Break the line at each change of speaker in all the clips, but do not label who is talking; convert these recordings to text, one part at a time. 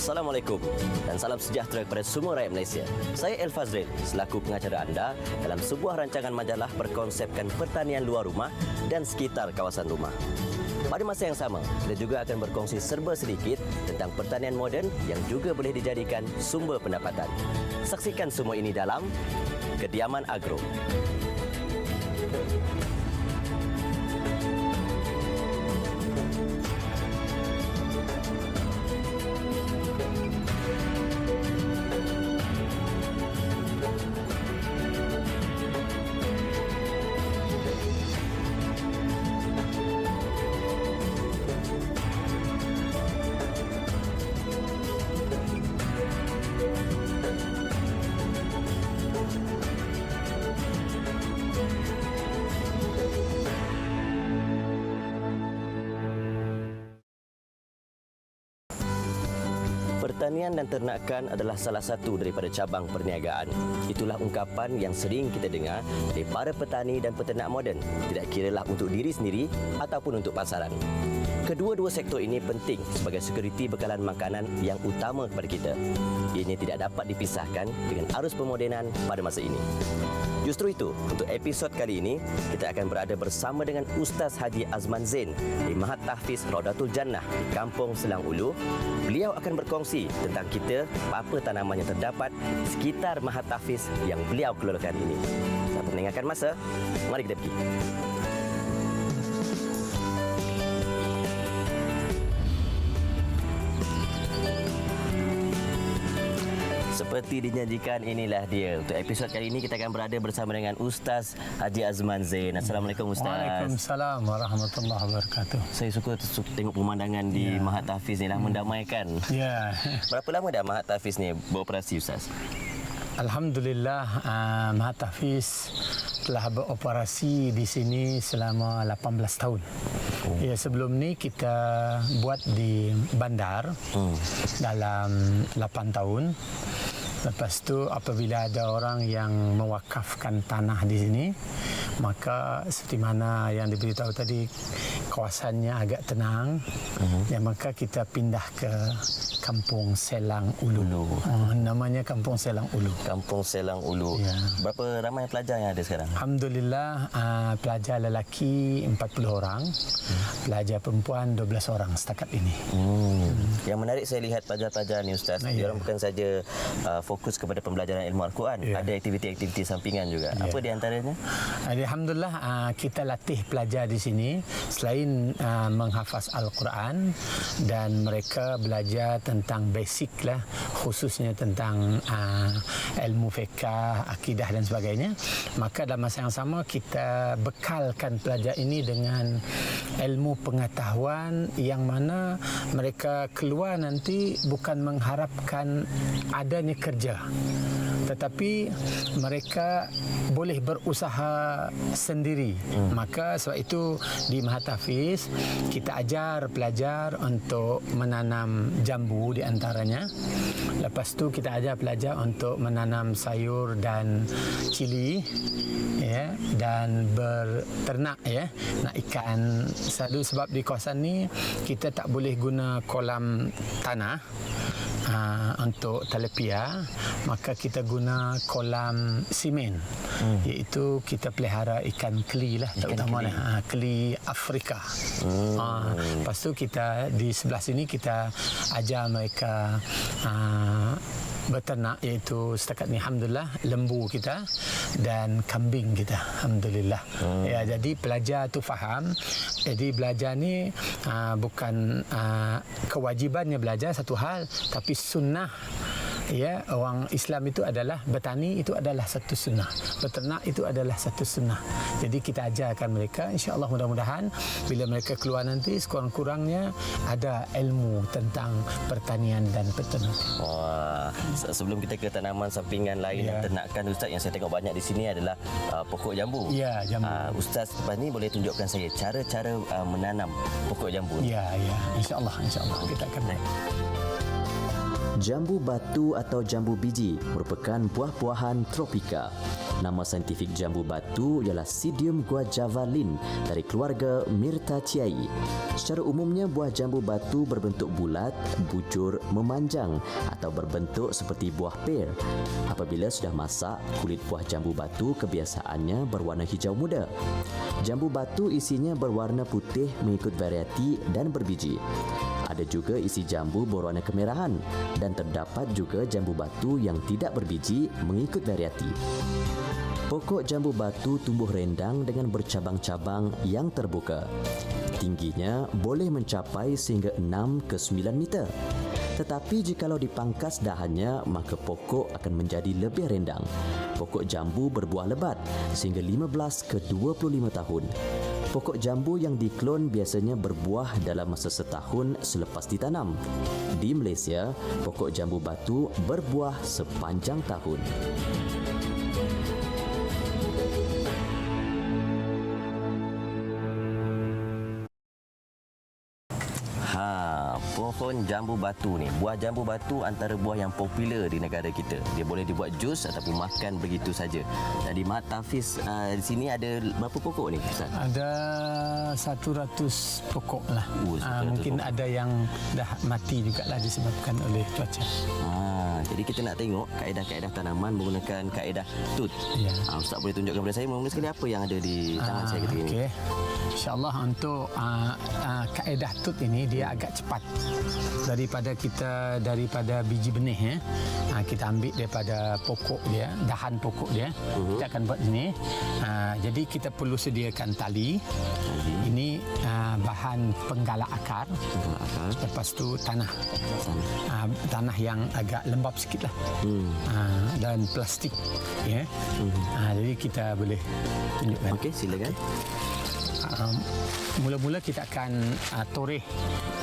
Assalamualaikum dan salam sejahtera kepada semua rakyat Malaysia. Saya El Fazril selaku pengacara anda dalam sebuah rancangan majalah berkonsepkan pertanian luar rumah dan sekitar kawasan rumah. Pada masa yang sama, kita juga akan berkongsi serba sedikit tentang pertanian moden yang juga boleh dijadikan sumber pendapatan. Saksikan semua ini dalam Kediaman Agro. Pertanian dan ternakan adalah salah satu daripada cabang perniagaan. Itulah ungkapan yang sering kita dengar dari para petani dan peternak moden, tidak kiralah untuk diri sendiri ataupun untuk pasaran. Kedua-dua sektor ini penting sebagai sekuriti bekalan makanan yang utama kepada kita. Ini tidak dapat dipisahkan dengan arus pemodenan pada masa ini. Justru itu, untuk episod kali ini, kita akan berada bersama dengan Ustaz Haji Azman Zain di Mahat Tahfiz Raudatul Jannah di Kampung Selang Ulu. Beliau akan berkongsi tentang kita, apa tanaman yang terdapat di sekitar Mahat Tahfiz yang beliau kelolakan ini. Tanpa meninggalkan masa, mari kita pergi. Seperti dijanjikan, inilah dia. Untuk episod kali ini kita akan berada bersama dengan Ustaz Haji Azman Zain. Assalamualaikum Ustaz.
Waalaikumsalam warahmatullahi wabarakatuh.
Saya suka tengok pemandangan di Mahat Tahfiz ni, dah mendamaikan.
Ya.
Berapa lama dah Mahat Tahfiz ni beroperasi Ustaz?
Alhamdulillah, Mahat Tahfiz telah beroperasi di sini selama 18 tahun. Ya, sebelum ni kita buat di bandar dalam 8 tahun. Lepas tu apabila ada orang yang mewakafkan tanah di sini, maka seperti mana yang diberitahu tadi, kawasannya agak tenang, ya, maka kita pindah ke Kampung Selang Ulu. Namanya Kampung Selang Ulu.
Kampung Selang Ulu. Ya. Berapa ramai pelajar yang ada sekarang?
Alhamdulillah, pelajar lelaki 40 orang, pelajar perempuan 12 orang setakat ini.
Yang menarik saya lihat pelajar-pelajar ni Ustaz, diorang bukan saja fokus kepada pembelajaran ilmu Al-Quran, ada aktiviti-aktiviti sampingan juga. Apa di antaranya?
Alhamdulillah, kita latih pelajar di sini selain menghafaz Al-Quran, dan mereka belajar tentang basic lah, khususnya tentang ilmu fiqh, akidah dan sebagainya. Maka dalam masa yang sama kita bekalkan pelajar ini dengan ilmu pengetahuan yang mana mereka keluar nanti bukan mengharapkan adanya kerja, tetapi mereka boleh berusaha sendiri. Maka sebab itu di Mahat Tahfiz kita ajar pelajar untuk menanam jambu di antaranya. Lepas tu kita ajar pelajar untuk menanam sayur dan cili, ya, dan berternak, ya, nak ikan. Satu sebab di kawasan ni kita tak boleh guna kolam tanah untuk talepia, maka kita guna kolam simen, iaitu kita pelihara ikan keli lah, terutamanya keli Afrika. Lepas tu kita di sebelah sini kita ajar mereka berternak, iaitu setakat ni alhamdulillah lembu kita dan kambing kita, alhamdulillah. Ya, jadi pelajar tu faham. Jadi belajar ni bukan kewajibannya belajar satu hal, tapi sunnah. Ya, orang Islam itu adalah bertani, itu adalah satu sunnah. Berternak itu adalah satu sunnah. Jadi kita ajarkan mereka, insya-Allah mudah-mudahan bila mereka keluar nanti sekurang-kurangnya ada ilmu tentang pertanian dan peternakan.
Wah, sebelum kita ke tanaman sampingan lain dan ternakan Ustaz, yang saya tengok banyak di sini adalah pokok jambu.
Ya, jambu.
Ustaz, lepas ni boleh tunjukkan saya cara-cara menanam pokok jambu.
Ya, insya-Allah kita akan naik.
Jambu batu atau jambu biji merupakan buah-buahan tropika.
Nama saintifik jambu batu ialah Psidium guajavaline dari keluarga Myrtaceae. Secara umumnya, buah jambu batu berbentuk bulat, bujur, memanjang atau berbentuk seperti buah pir. Apabila sudah masak, kulit buah jambu batu kebiasaannya berwarna hijau muda. Jambu batu isinya berwarna putih mengikut varieti dan berbiji. Ada juga isi jambu berwarna kemerahan dan terdapat juga jambu batu yang tidak berbiji mengikut varieti. Pokok jambu batu tumbuh rendang dengan bercabang-cabang yang terbuka. Tingginya boleh mencapai sehingga 6 ke 9 meter. Tetapi jikalau dipangkas dahannya, maka pokok akan menjadi lebih rendang. Pokok jambu berbuah lebat sehingga 15 ke 25 tahun. Pokok jambu yang diklon biasanya berbuah dalam masa setahun selepas ditanam. Di Malaysia, pokok jambu batu berbuah sepanjang tahun. Pohon jambu batu ni, buah jambu batu antara buah yang popular di negara kita. Dia boleh dibuat jus ataupun makan begitu saja. Jadi Mat Tafiz, di sini ada berapa pokok ni Ustaz?
Ada 100 pokok lah.
100
mungkin
pokok.
ada yang dah mati jugalah disebabkan oleh cuaca.
Jadi kita nak tengok kaedah-kaedah tanaman menggunakan kaedah tut.
Ya.
Ustaz boleh tunjukkan kepada saya mula sekali apa yang ada di tangan saya ketika ini.
Okey. InsyaAllah untuk kaedah tut ini dia agak cepat daripada biji benih. Kita ambil daripada pokok dia, dahan pokok dia. Kita akan buat ini. Jadi kita perlu sediakan tali. Ini bahan penggalak akar. Lepas tu tanah. Tanah yang agak lembap sikit lah. Dan plastik. Ya. Jadi kita boleh tunjukkan.
Okey, silakan.
Mula-mula kita akan toreh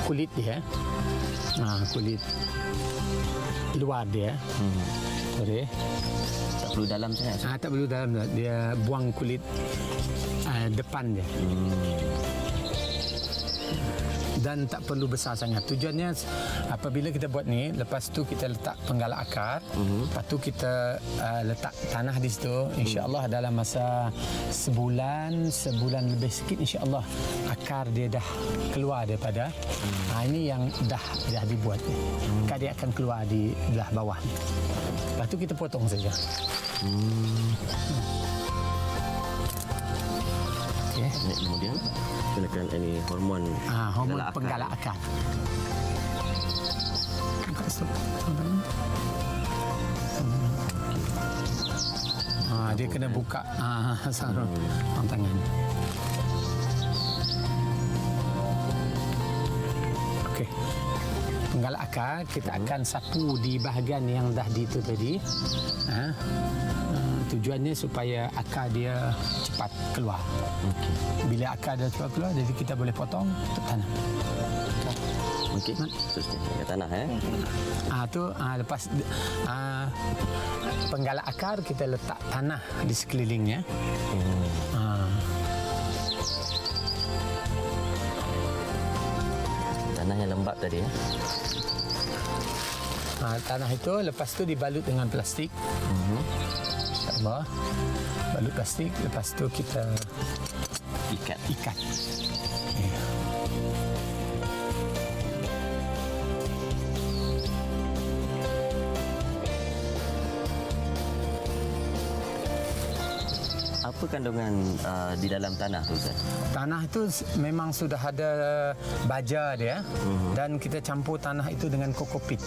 kulit dia. Kulit luar dia. Toreh.
Tak perlu dalam sangat.
Tak perlu dalam. Dia buang kulit depan dia. Dan tak perlu besar sangat. Tujuannya apabila kita buat ni, lepas tu kita letak penggalak akar, lepas tu kita letak tanah di situ. InsyaAllah dalam masa sebulan lebih sikit, InsyaAllah akar dia dah keluar daripada. Ini yang dah dibuat ni. Akar dia akan keluar di belah bawah ni. Lepas tu kita potong saja. Okay.
Kemudian gunakan ini hormon
penggalak akar. Dia kena buka sarung tangan. Okey. Penggalak akar kita akan sapu di bahagian yang dah itu tadi. Tujuannya supaya akar dia cepat keluar. Bila akar dia cepat keluar, jadi kita boleh potong untuk tanam.
Okey. Terusnya ke tanah
Lepas penggalak akar kita letak tanah di sekelilingnya.
Tanah yang lembap tadi ya.
Tanah itu lepas tu dibalut dengan plastik. InsyaAllah. Balut plastik, lepas tu kita ikat. Ya.
Apa kandungan di dalam tanah tu Ustaz?
Tanah itu memang sudah ada baja dia dan kita campur tanah itu dengan kokopit.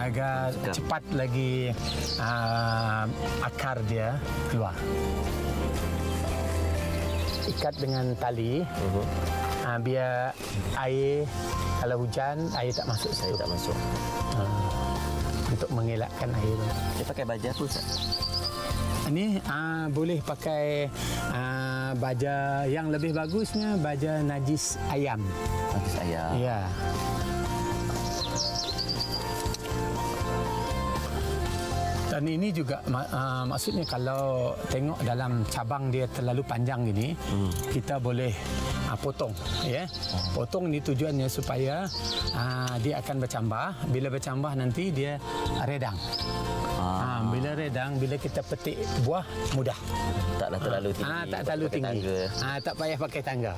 Agar cepat lagi akar dia keluar. Ikat dengan tali biar air, kalau hujan air tak masuk situ. Untuk mengelakkan air.
Dia pakai baja apa Ustaz?
Ini boleh pakai baja yang lebih bagusnya baja najis ayam.
Najis ayam.
Ya. Dan ini juga maksudnya kalau tengok dalam cabang dia terlalu panjang gini, kita boleh potong, ya. Potong ni tujuannya supaya dia akan bercambah. Bila bercambah nanti dia redang. Bila redang, bila kita petik buah mudah.
Taklah terlalu tinggi.
Tak terlalu
pakai
tinggi.
tangga.
Tak payah pakai tangga.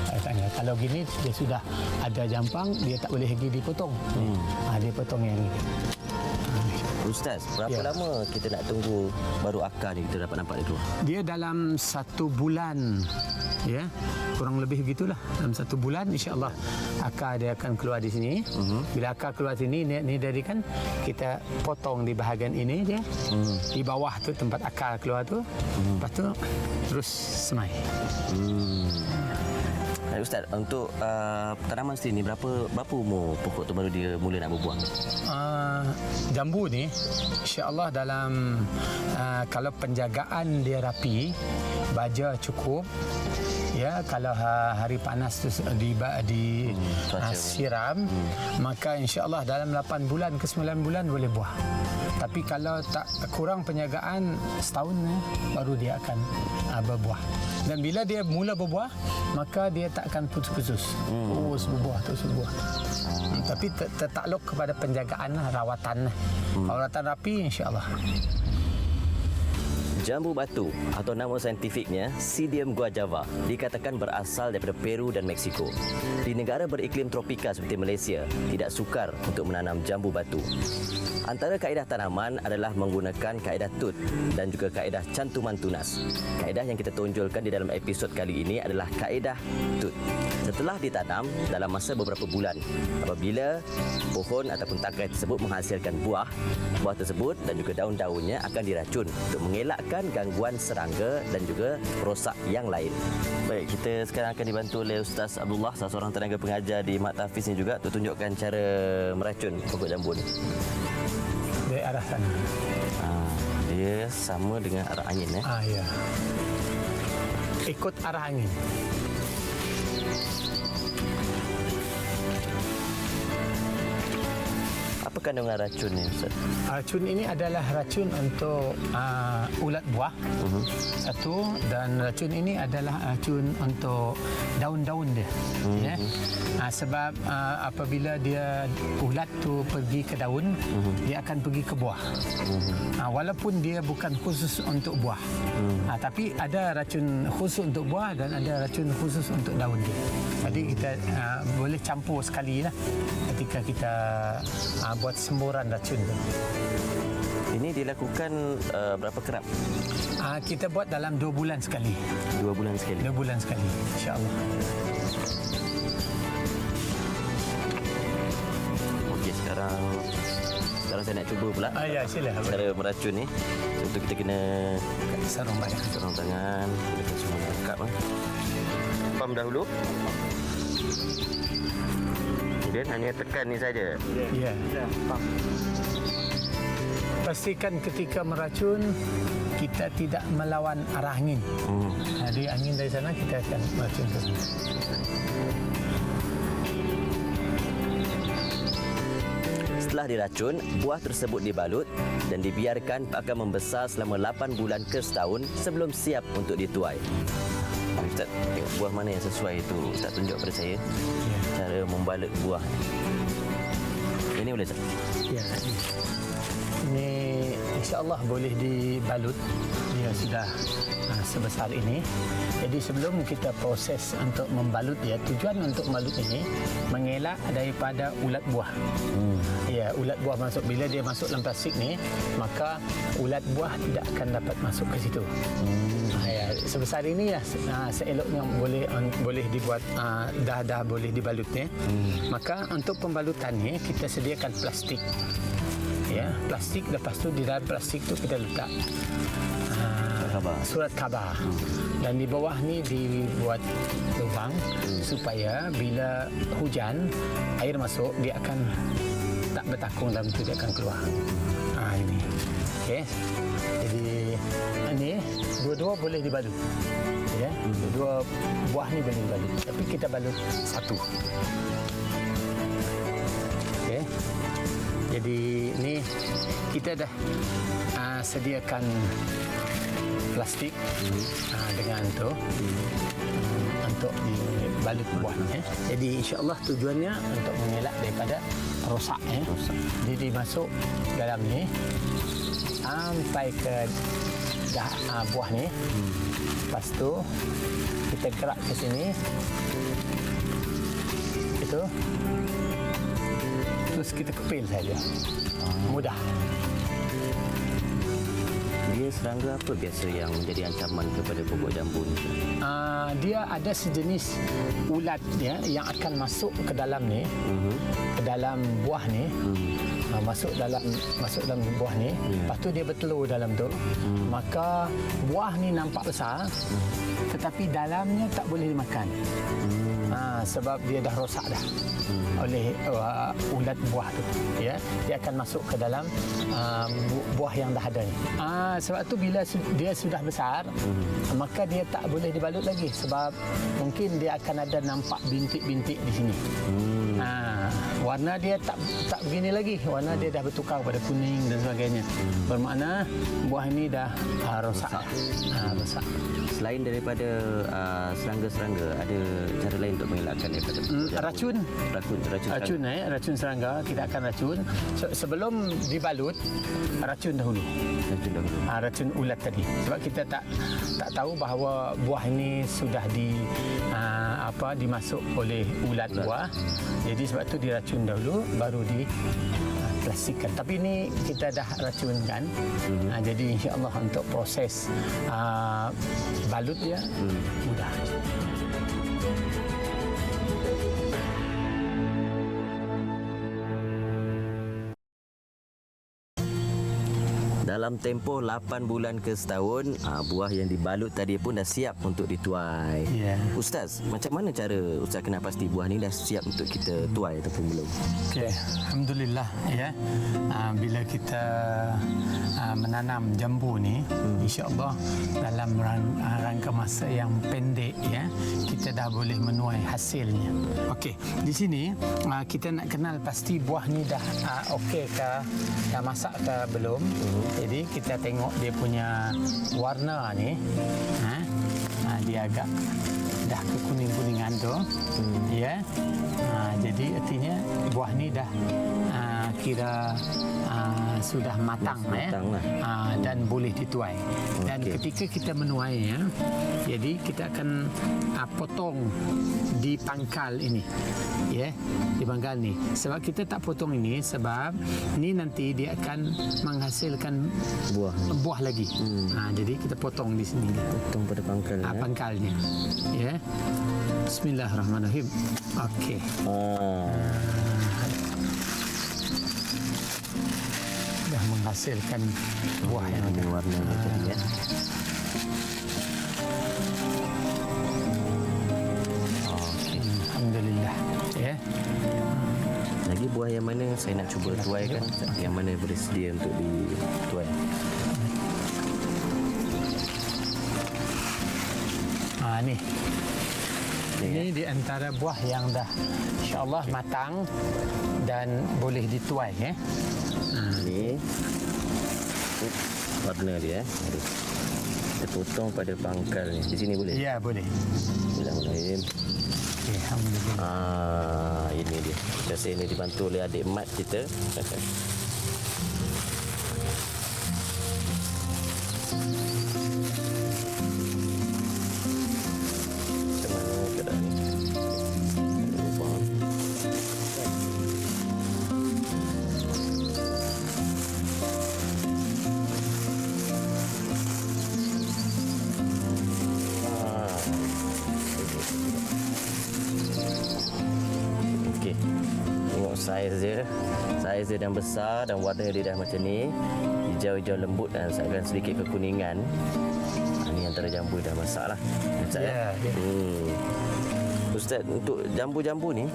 Pakai tangga. Kalau gini dia sudah ada jampang, dia tak boleh lagi dipotong. Dia potong yang ni.
Ustaz, berapa lama kita nak tunggu baru akar ni kita dapat nampak dia keluar?
Dia dalam 1 bulan, ya, kurang lebih begitulah. Dalam 1 bulan, insya-Allah akar dia akan keluar di sini. Bila akar keluar sini, ni dari kan kita potong di bahagian ini dia. Di bawah tu tempat akar keluar tu. Lepas tu terus semai.
Ustaz, untuk tanaman sendiri ni berapa umur pokok tu baru dia mula nak berbuah?
Jambu ni insya-Allah dalam kalau penjagaan dia rapi, baja cukup, ya, kalau hari panas tu siram, maka insya-Allah dalam 8 bulan ke 9 bulan boleh buah. Tapi kalau tak kurang penjagaan, setahun baru dia akan berbuah. Dan bila dia mula berbuah, maka dia tak akan putus-putus. Terus berbuah. Tapi tertakluk kepada penjagaan lah, rawatan lah. Rawatan rapi, insya-Allah.
Jambu batu atau nama saintifiknya Psidium guajava dikatakan berasal daripada Peru dan Meksiko. Di negara beriklim tropika seperti Malaysia, tidak sukar untuk menanam jambu batu. Antara kaedah tanaman adalah menggunakan kaedah tut dan juga kaedah cantuman tunas. Kaedah yang kita tonjolkan di dalam episod kali ini adalah kaedah tut. Setelah ditanam dalam masa beberapa bulan, apabila pohon ataupun tangkai tersebut menghasilkan buah tersebut dan juga daun-daunnya akan diracun untuk mengelakkan gangguan serangga dan juga rosak yang lain. Baik, kita sekarang akan dibantu oleh Ustaz Abdullah, salah seorang tenaga pengajar di Mat Tafiz ni juga, untuk tunjukkan cara meracun pokok jambu ni.
Dari arah sana.
Dia sama dengan arah angin.
Ya. Ikut arah angin.
Apa kandungan racun ni, Ustaz?
Racun ini adalah racun untuk ulat buah. Satu, dan racun ini adalah racun untuk daun-daun dia. Ya. Sebab apabila dia ulat tu pergi ke daun, dia akan pergi ke buah. Walaupun dia bukan khusus untuk buah. Tapi ada racun khusus untuk buah dan ada racun khusus untuk daun dia. Jadi kita boleh campur sekali lah ketika kita buat semburan racun tu.
Ini dilakukan berapa kerap?
Kita buat dalam 2 bulan sekali.
2 bulan sekali?
2 bulan sekali, insya-Allah.
Okey, sekarang saya nak cuba pula.
Ya, sila.
Cara meracun ni. Untuk kita kena
sarung
tangan, gunakan semua lengkap. Pam dahulu. Kemudian hanya tekan ni saja.
Ya. Pastikan ketika meracun kita tidak melawan arah angin. Jadi angin dari sana kita akan meracun ke sana.
Setelah diracun, buah tersebut dibalut dan dibiarkan akan membesar selama 8 bulan ke setahun sebelum siap untuk dituai. Ustaz, tengok buah mana yang sesuai itu. Ustaz tunjuk pada saya cara membalut buah. Ini boleh, Ustaz?
Ya. Ini insya-Allah boleh dibalut. Dia sudah sebesar ini. Jadi sebelum kita proses untuk membalut dia, tujuan untuk membalut ini mengelak daripada ulat buah. Ya, ulat buah masuk. Bila dia masuk dalam plastik ni, maka ulat buah tidak akan dapat masuk ke situ. Ya, sebesar ini ya, seeloknya boleh dibuat dah boleh dibalut ni. Maka untuk pembalutan ni kita sediakan plastik. Ya, plastik, lepas tu di dalam plastik tu kita letak surat khabar. Dan di bawah ni dibuat lubang supaya bila hujan air masuk dia akan tak bertakung dalam tu, dia akan keluar. Ini. Okey. Jadi ini dua-dua boleh dibalut. Ya, dua buah ni boleh dibalut. Tapi kita balut satu. Okey. Jadi ni kita dah sediakan plastik dengan tu untuk dibalut buah ni. Jadi insya-Allah tujuannya untuk mengelak daripada rosak Jadi masuk dalam ni sampai ke buah ni. Lepas tu kita gerak ke sini. Itu. Terus kita kepil saja. Mudah.
Dia serangga apa biasa yang menjadi ancaman kepada pokok jambu ni?
Dia ada sejenis ulat yang akan masuk ke dalam ni, ke dalam buah ni, masuk dalam buah ni. Lepas tu dia bertelur dalam tu. Maka buah ni nampak besar, tetapi dalamnya tak boleh dimakan. Sebab dia dah rosak dah oleh ulat buah tu. Ya, dia akan masuk ke dalam buah yang dah ada ni. Sebab tu bila dia sudah besar, maka dia tak boleh dibalut lagi sebab mungkin dia akan ada nampak bintik-bintik di sini. Warna dia tak begini lagi. Warna dia dah bertukar pada kuning dan sebagainya. Bermakna buah ini dah rosak. Rosak.
Selain daripada serangga-serangga, ada cara lain untuk mengelakkan daripada
racun serangga. Kita akan racun sebelum dibalut, racun dahulu. Racun ulat tadi. Sebab kita tak tahu bahawa buah ini sudah dimasuk oleh ulat buah. Jadi sebab tu diracun dahulu baru diplastikan. Tapi ini kita dah racunkan. Jadi insya-Allah untuk proses balut dia mudah.
Dalam tempoh 8 bulan ke setahun, buah yang dibalut tadi pun dah siap untuk dituai.
Ya.
Ustaz, macam mana cara Ustaz kena pasti buah ni dah siap untuk kita tuai ataupun belum?
Okey, alhamdulillah ya. Bila kita menanam jambu ni, insya-Allah dalam rangka masa yang pendek ya, kita dah boleh menuai hasilnya. Okey, di sini kita nak kenal pasti buah ni dah okey ke, dah masak ke belum. Jadi kita tengok dia punya warna ni, dia agak dah kekuning-kuningan tu, ya. Jadi artinya buah ni dah kira sudah matang dan boleh dituai. Dan ketika kita menuainya, jadi kita akan potong di pangkal ini, ya, di pangkal ni. Sebab kita tak potong ini sebab ni nanti dia akan menghasilkan buah lagi. Jadi kita potong di sini.
Potong pada pangkalnya.
Pangkalnya, ya. Bismillahirrahmanirrahim. Okey. Dah menghasilkan buah yang ada
warna tadi ya.
Alhamdulillah. Ya.
Lagi buah yang mana saya nak cuba tuai kan? Yang mana bersedia untuk dituai?
Ni. Ini di antara buah yang dah insya-Allah matang dan boleh dituai ya.
Ni warna dia. Kita potong pada pangkal ni. Di sini boleh?
Ya, boleh.
Bismillahirrahmanirrahim.
Alhamdulillah.
Ini dia. Biasa ini dibantu oleh adik mat kita. Saiz dia dah besar dan warna dia dah macam ni, hijau-hijau lembut dan agak sedikit kekuningan. Ini antara jambu dah masak lah. Ustaz, untuk jambu-jambu ni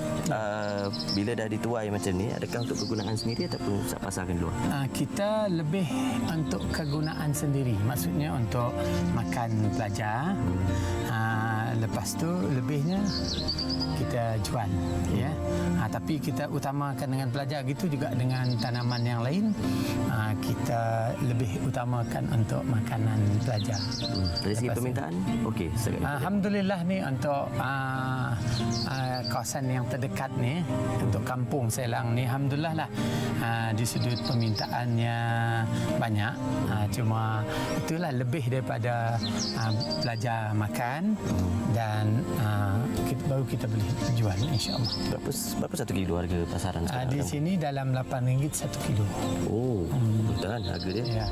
bila dah dituai macam ni, adakah untuk kegunaan sendiri ataupun Ustaz pasarkan dulu?
Kita lebih untuk kegunaan sendiri, maksudnya untuk makan pelajar, lepas tu lebihnya kita jual, ya. Tapi kita utamakan dengan pelajar gitu juga dengan tanaman yang lain. Kita lebih utamakan untuk makanan pelajar.
Dari segi permintaan, okey.
Alhamdulillah ni untuk kawasan yang terdekat ni, untuk kampung Selang ni, alhamdulillah lah di sudut permintaannya banyak. Cuma itulah lebih daripada pelajar makan dan baru kita boleh jual, insya-Allah.
Berapa satu kilo harga pasaran sekarang?
Di sini dalam RM8 1 kilo.
Oh, betul kan harga dia?
Ya.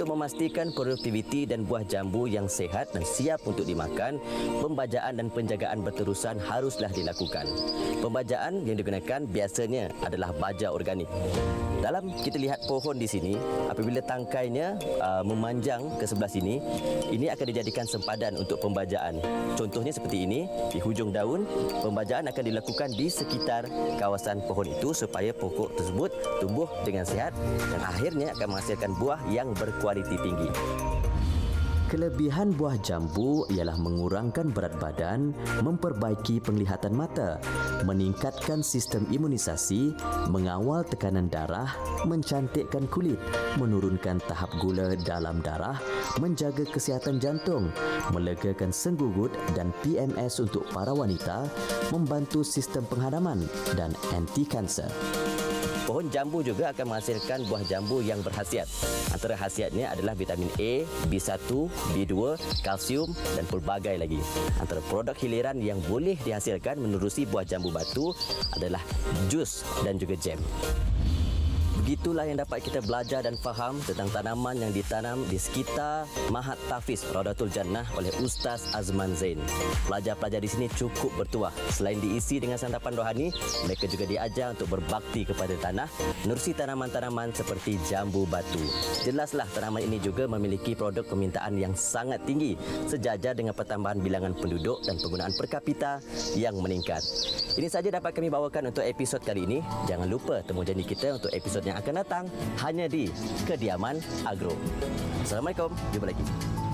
Memastikan produktiviti dan buah jambu yang sihat dan siap untuk dimakan, pembajaan dan penjagaan berterusan haruslah dilakukan. Pembajaan yang digunakan biasanya adalah baja organik. Dalam kita lihat pohon di sini, apabila tangkainya memanjang ke sebelah sini, ini akan dijadikan sempadan untuk pembajaan. Contohnya seperti ini, di hujung daun, pembajaan akan dilakukan di sekitar kawasan pohon itu supaya pokok tersebut tumbuh dengan sihat dan akhirnya akan menghasilkan buah yang berkualiti tinggi. Kelebihan buah jambu ialah mengurangkan berat badan, memperbaiki penglihatan mata, meningkatkan sistem imunisasi, mengawal tekanan darah, mencantikkan kulit, menurunkan tahap gula dalam darah, menjaga kesihatan jantung, melegakan senggugut dan PMS untuk para wanita, membantu sistem penghadaman dan anti kanser. Pohon jambu juga akan menghasilkan buah jambu yang berkhasiat. Antara khasiatnya adalah vitamin A, B1, B2, kalsium dan pelbagai lagi. Antara produk hiliran yang boleh dihasilkan menerusi buah jambu batu adalah jus dan juga jam. Begitulah yang dapat kita belajar dan faham tentang tanaman yang ditanam di sekitar Mahat Tahfiz Raudatul Jannah oleh Ustaz Azman Zain. Pelajar-pelajar di sini cukup bertuah. Selain diisi dengan santapan rohani, mereka juga diajar untuk berbakti kepada tanah, menerusi tanaman-tanaman seperti jambu batu. Jelaslah tanaman ini juga memiliki produk permintaan yang sangat tinggi sejajar dengan pertambahan bilangan penduduk dan penggunaan per kapita yang meningkat. Ini saja dapat kami bawakan untuk episod kali ini. Jangan lupa temu janji kita untuk episod yang akan datang hanya di Kediaman Agro. Assalamualaikum, jumpa lagi.